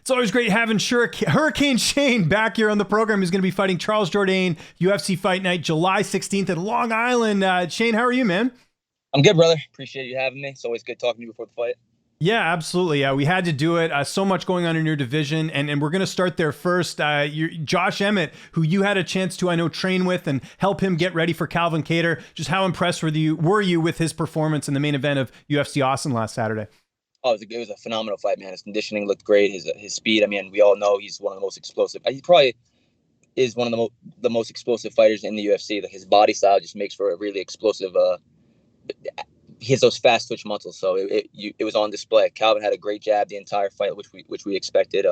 It's always great having Hurricane Shane back here on the program. He's going to be fighting Charles Jourdain, UFC Fight Night, July 16th in Long Island. Shane, how are you, man? I'm good, brother. Appreciate you having me. It's always good talking to you before the fight. Yeah, absolutely. We had to do it. So much going on in your division, and we're going to start there first. Josh Emmett, who you had a chance to, I know, train with and help him get ready for Calvin Kattar. Just how impressed were you with his performance in the main event of UFC Austin last Saturday? Oh, it was a phenomenal fight, man. His conditioning looked great. His speed. I mean, we all know he's one of the most explosive. He probably is one of the most explosive fighters in the UFC. Like, his body style just makes for a really explosive. He has those fast twitch muscles, so it was on display. Calvin had a great jab the entire fight, which we expected.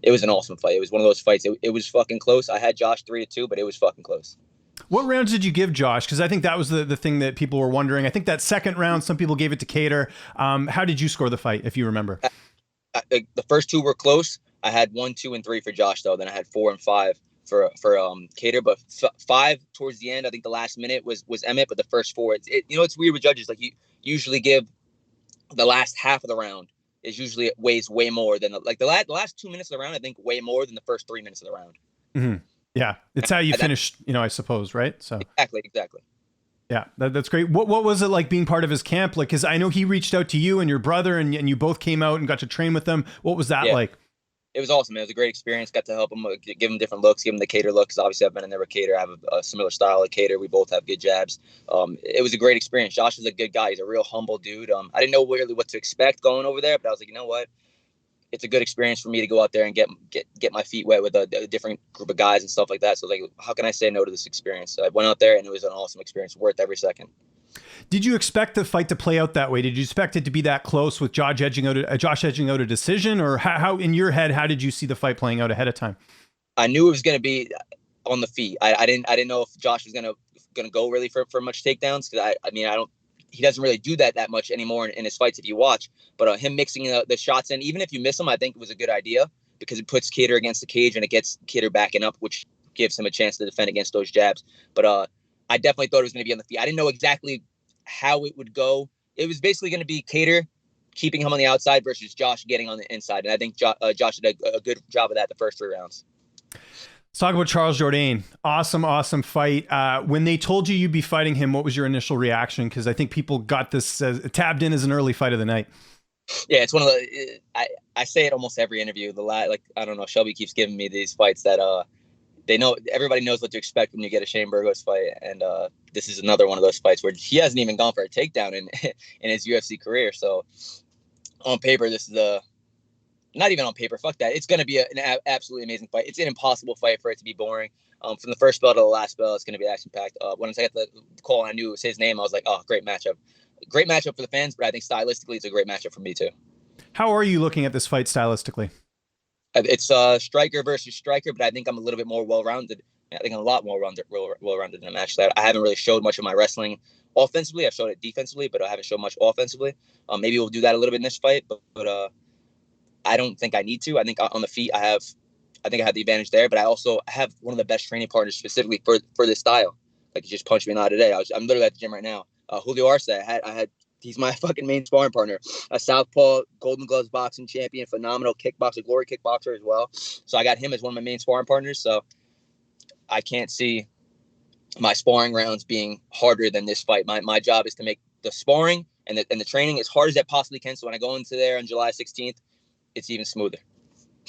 It was an awesome fight. It was one of those fights. It was fucking close. I had Josh 3-2, but it was fucking close. What rounds did you give Josh? Because I think that was the thing that people were wondering. I think that second round, some people gave it to Kattar. How did you score the fight, if you remember? The first two were close. I had 1, 2, and 3 for Josh, though. Then I had 4 and 5 for Kattar. But 5 towards the end, I think the last minute was Emmett. But the first 4, it's weird with judges. Like, you usually give the last half of the round is usually weighs way more than the last 2 minutes of the round. I think way more than the first 3 minutes of the round. Mm-hmm. Yeah, it's how you finish, I suppose, right? So exactly. Yeah, that's great. What was it like being part of his camp? Like, because I know he reached out to you and your brother, and you both came out and got to train with them. What was that like? It was awesome. It was a great experience. Got to help him, give him different looks, give him the Kattar look. Because obviously I've been in there with Kattar. I have a similar style like Kattar. We both have good jabs. It was a great experience. Josh is a good guy. He's a real humble dude. I didn't know really what to expect going over there, but I was like, you know what? It's a good experience for me to go out there and get my feet wet with a different group of guys and stuff like that. So, like, how can I say no to this experience? So I went out there and it was an awesome experience, worth every second. Did you expect the fight to play out that way? Did you expect it to be that close with Josh edging out a decision, or how in your head, how did you see the fight playing out ahead of time? I knew it was going to be on the feet. I didn't know if Josh was going to go really for much takedowns, because he doesn't really do that much anymore in his fights if you watch. But him mixing the shots in, even if you miss them, I think it was a good idea, because it puts Kattar against the cage and it gets Kattar backing up, which gives him a chance to defend against those jabs. But I definitely thought it was going to be on the feet. I didn't know exactly how it would go. It was basically going to be Kattar keeping him on the outside versus Josh getting on the inside. And I think Josh did a good job of that the first 3 rounds. Let's talk about Charles Jourdain. Awesome fight. When they told you you'd be fighting him, what was your initial reaction? Because I think people got this tabbed in as an early fight of the night. Yeah, it's one of the. I say it almost every interview. I don't know. Shelby keeps giving me these fights that they know. Everybody knows what to expect when you get a Shane Burgos fight, and this is another one of those fights where he hasn't even gone for a takedown in his UFC career. So on paper, this is not even on paper. Fuck that. It's going to be an absolutely amazing fight. It's an impossible fight for it to be boring. From the first bell to the last bell, it's going to be action packed. When I got the call and I knew it was his name, I was like, oh, great matchup. Great matchup for the fans, but I think stylistically, it's a great matchup for me too. How are you looking at this fight stylistically? It's striker versus striker, but I think I'm a little bit more well-rounded. I think I'm a lot more well-rounded than I'm actually. I haven't really showed much of my wrestling offensively. I've showed it defensively, but I haven't shown much offensively. Maybe we'll do that a little bit in this fight, but I don't think I need to. I think on the feet, I have the advantage there, but I also have one of the best training partners specifically for this style. Like, he just punched me in the eye today. I'm literally at the gym right now. Julio Arce, he's my fucking main sparring partner. A southpaw, Golden Gloves boxing champion, phenomenal kickboxer, glory kickboxer as well. So I got him as one of my main sparring partners. So I can't see my sparring rounds being harder than this fight. My job is to make the sparring and the training as hard as that possibly can. So when I go into there on July 16th, it's even smoother.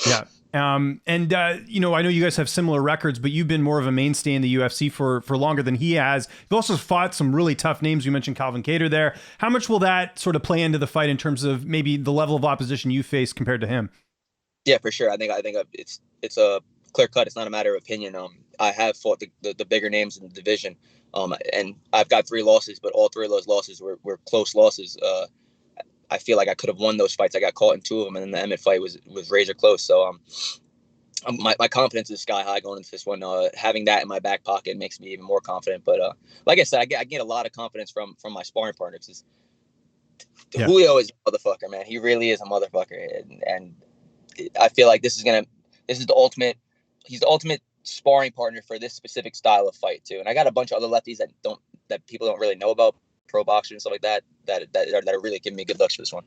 Yeah. I know you guys have similar records, but you've been more of a mainstay in the UFC for longer than he has. You've also fought some really tough names. You mentioned Calvin Kattar there. How much will that sort of play into the fight in terms of maybe the level of opposition you face compared to him? Yeah, for sure. I think it's a clear cut. It's not a matter of opinion. I have fought the bigger names in the division, and I've got 3 losses, but all 3 of those losses were close losses. I feel like I could have won those fights. I got caught in 2 of them, and then the Emmett fight was razor close. So my confidence is sky high going into this one. Having that in my back pocket makes me even more confident. But like I said, I get a lot of confidence from my sparring partners. Julio is a motherfucker, man. He really is a motherfucker, and I feel like this is the ultimate. He's the ultimate sparring partner for this specific style of fight too. And I got a bunch of other lefties that people don't really know about, pro boxers and stuff like that are really giving me good looks for this one.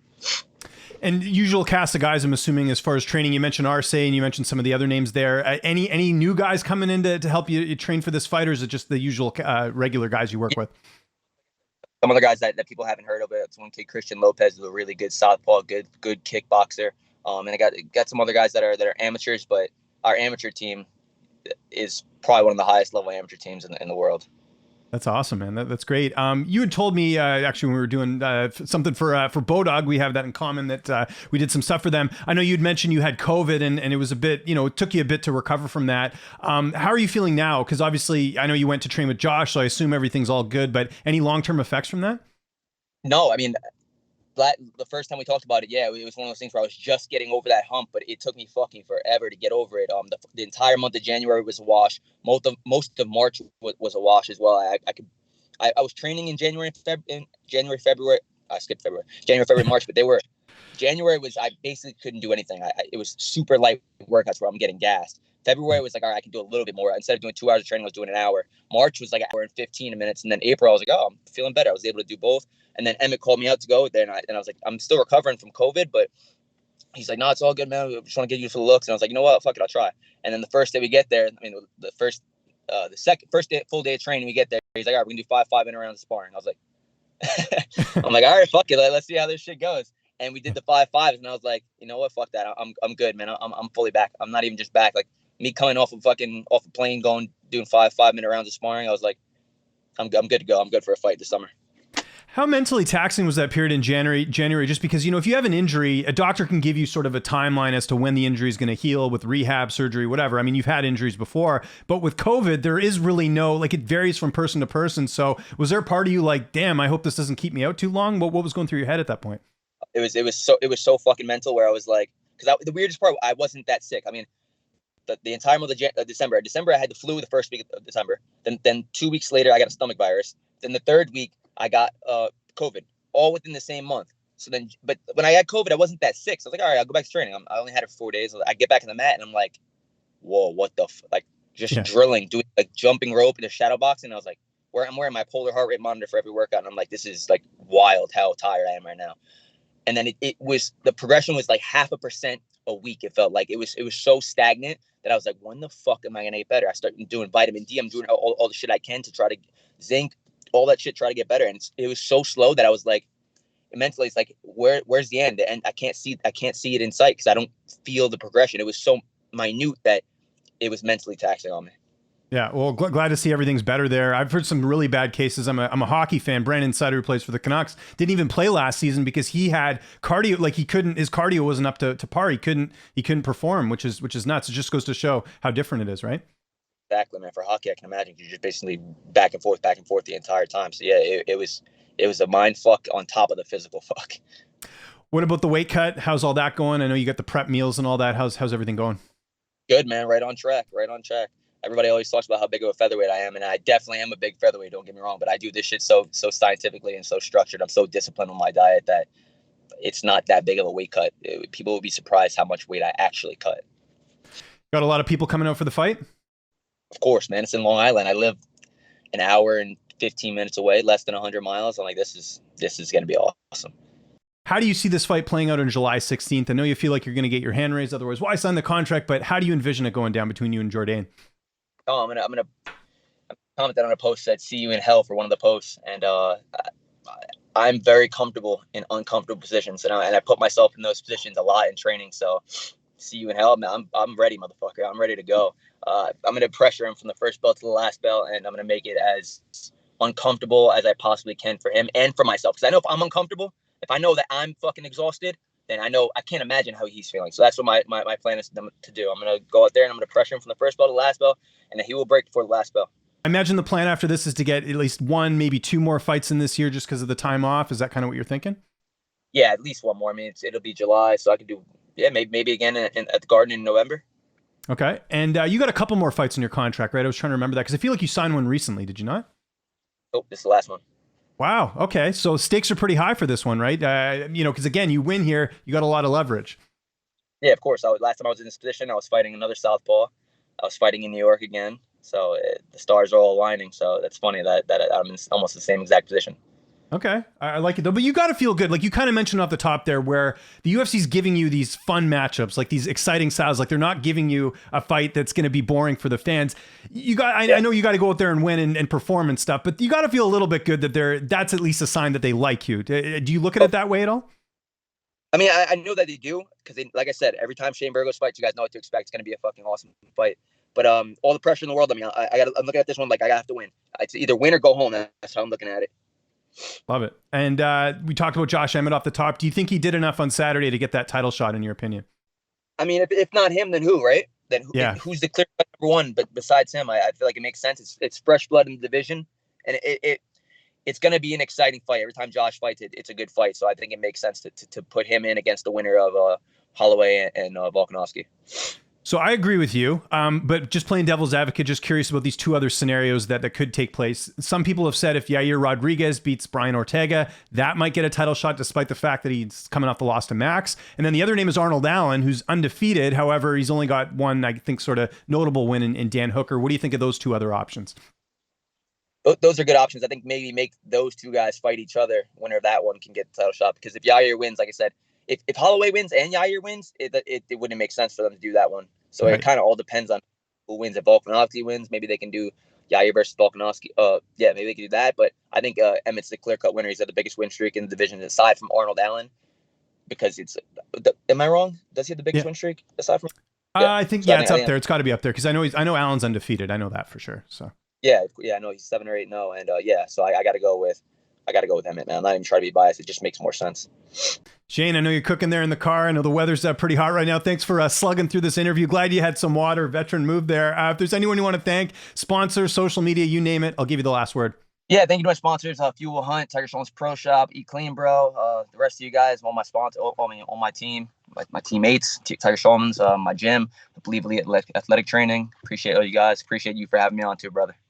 And usual cast of guys, I'm assuming, as far as training, you mentioned Arce and you mentioned some of the other names there. Any new guys coming in to help you train for this fight, or is it just the usual regular guys you work with? Some other guys that people haven't heard of. It's one kid, Christian Lopez, is a really good southpaw, good kickboxer. And I got some other guys that are amateurs, but our amateur team is probably one of the highest level amateur teams in the world. That's awesome, man. That's great. You had told me actually when we were doing something for Bodog, we have that in common, that we did some stuff for them. I know you'd mentioned you had COVID and it was a bit, it took you a bit to recover from that. How are you feeling now? Because obviously I know you went to train with Josh, so I assume everything's all good, but any long-term effects from that? No, I mean, the first time we talked about it, yeah, it was one of those things where I was just getting over that hump, but it took me fucking forever to get over it. The entire month of January was a wash. Most of March was a wash as well. I was training in January, February. I skipped February, January, February, March, but January was, I basically couldn't do anything. It was super light workouts where I'm getting gassed. February was like, all right, I can do a little bit more. Instead of doing 2 hours of training, I was doing an hour. March was like an hour and 15 minutes. And then April, I was like, oh, I'm feeling better. I was able to do both. And then Emmett called me out to go there. And I was like, I'm still recovering from COVID, but he's like, no, it's all good, man. We just want to get you for the looks. And I was like, you know what? Fuck it, I'll try. And then the first day we get there, I mean, the first full day of training we get there, he's like, all right, we can do 5 minute rounds of sparring. I was like, I'm like, all right, fuck it. Let's see how this shit goes. And we did the 5-5s, and I was like, you know what? Fuck that. I'm good, man. I'm fully back. I'm not even just back. Like, me coming off a plane, doing 5 minute rounds of sparring, I was like, I'm good to go. I'm good for a fight this summer. How mentally taxing was that period in January? Just because, if you have an injury, a doctor can give you sort of a timeline as to when the injury is going to heal with rehab, surgery, whatever. I mean, you've had injuries before, but with COVID, there is really it varies from person to person. So was there a part of you like, damn, I hope this doesn't keep me out too long? What was going through your head at that point? It was so fucking mental, where I was like, because the weirdest part, I wasn't that sick. I mean, the entire month of December, I had the flu the first week of December. Then 2 weeks later, I got a stomach virus. Then the third week, I got COVID, all within the same month. So then, but when I had COVID, I wasn't that sick. So I was like, all right, I'll go back to training. I only had it for 4 days. I get back in the mat and I'm like, whoa, what the drilling, doing like jumping rope and a shadow boxing. I was like, I'm wearing my polar heart rate monitor for every workout. And I'm like, this is like wild how tired I am right now. And then it was, the progression was like 0.5% a week. It felt like it was so stagnant that I was like, when the fuck am I going to get better? I started doing vitamin D. I'm doing all the shit I can to try to zinc, all that shit, try to get better. And it was so slow that I was like, mentally, it's like, where's the end? And I can't see it in sight because I don't feel the progression. It was so minute that it was mentally taxing on me. Yeah, well, glad to see everything's better there. I've heard some really bad cases. I'm a hockey fan. Brandon Sutter, who plays for the Canucks, didn't even play last season because he had cardio. Like his cardio wasn't up to par. He couldn't perform, which is nuts. It just goes to show how different it is, right? Exactly, man. For hockey, I can imagine you're just basically back and forth the entire time. So yeah, it was a mind fuck on top of the physical fuck. What about the weight cut? How's all that going? I know you got the prep meals and all that. How's everything going? Good, man. Right on track. Everybody always talks about how big of a featherweight I am, and I definitely am a big featherweight, don't get me wrong, but I do this shit so scientifically and so structured. I'm so disciplined on my diet that it's not that big of a weight cut. People will be surprised how much weight I actually cut. Got a lot of people coming out for the fight? Of course, man. It's in Long Island. I live an hour and 15 minutes away, less than 100 miles. I'm like, this is going to be awesome. How do you see this fight playing out on July 16th? I know you feel like you're going to get your hand raised, otherwise why sign the contract, but how do you envision it going down between you and Jourdain? Oh, I'm gonna comment on a post that "See you in hell" for one of the posts, and I'm very comfortable in uncomfortable positions, and I put myself in those positions a lot in training. So, see you in hell, man. I'm ready, motherfucker. I'm ready to go. I'm gonna pressure him from the first belt to the last belt, and I'm gonna make it as uncomfortable as I possibly can for him and for myself. Because I know if I'm uncomfortable, if I know that I'm fucking exhausted, then I know I can't imagine how he's feeling. So that's what my plan is to do. I'm gonna go out there and I'm gonna pressure him from the first belt to the last belt, and then he will break before the last bell. I imagine the plan after this is to get at least 1, maybe 2 more fights in this year just because of the time off. Is that kind of what you're thinking? Yeah, at least 1 more. I mean, it'll be July, so I can do, maybe again at the Garden in November. Okay. And you got a couple more fights in your contract, right? I was trying to remember that because I feel like you signed one recently. Did you not? Oh, this is the last one. Wow. Okay. So stakes are pretty high for this one, right? Because again, you win here, you got a lot of leverage. Yeah, of course. Last time I was in this position, I was fighting another southpaw. I was fighting in New York again. So the stars are all aligning. So that's funny that I'm in almost the same exact position. Okay, I like it though. But you got to feel good. Like you kind of mentioned off the top there, where the UFC's giving you these fun matchups, like these exciting styles. Like they're not giving you a fight that's going to be boring for the fans. I know you got to go out there and win and perform and stuff, but you got to feel a little bit good that that's at least a sign that they like you. Do you look at it that way at all? I mean, I know that they do because, like I said, every time Shane Burgos fights, you guys know what to expect. It's going to be a fucking awesome fight. But all the pressure in the world. I mean, I'm looking at this one like I have to win. It's either win or go home. That's how I'm looking at it. Love it. And we talked about Josh Emmett off the top. Do you think he did enough on Saturday to get that title shot, in your opinion? I mean, if not him, then who, right? Then who's the clear number one? But besides him, I feel like it makes sense. It's fresh blood in the division, and it's going to be an exciting fight. Every time Josh fights, it's a good fight. So I think it makes sense to put him in against the winner of Holloway and Volkanovski. So I agree with you, but just playing devil's advocate, just curious about these two other scenarios that could take place. Some people have said if Yair Rodriguez beats Brian Ortega, that might get a title shot despite the fact that he's coming off the loss to Max. And then the other name is Arnold Allen, who's undefeated. However, he's only got one, I think, sort of notable win in Dan Hooker. What do you think of those two other options? Those are good options. I think maybe make those two guys fight each other. Winner of that one can get the title shot. Because if Yair wins, like I said, if Holloway wins and Yair wins, it wouldn't make sense for them to do that one. So It kind of all depends on who wins. If Volkanovski wins, maybe they can do Yair versus Volkanovski. Maybe they can do that. But I think Emmett's the clear-cut winner. He's had the biggest win streak in the division aside from Arnold Allen. Because am I wrong? Does he have the biggest win streak aside from? I think it's up there. It's got to be up there because I know Allen's undefeated. I know that for sure. So yeah, I know he's 7 or 8-0, and so I got to go with Emmett, man. I'm not even trying to be biased. It just makes more sense. Shane, I know you're cooking there in the car. I know the weather's pretty hot right now. Thanks for slugging through this interview. Glad you had some water. Veteran move there. If there's anyone you want to thank, sponsors, social media, you name it, I'll give you the last word. Yeah, thank you to my sponsors, Fuel Hunt, Tiger Showman's Pro Shop, Eat Clean Bro, the rest of you guys, all my sponsors, all my team, my teammates, Tiger Showman's, my gym, Believe Elite Athletic Training. Appreciate all you guys. Appreciate you for having me on too, brother.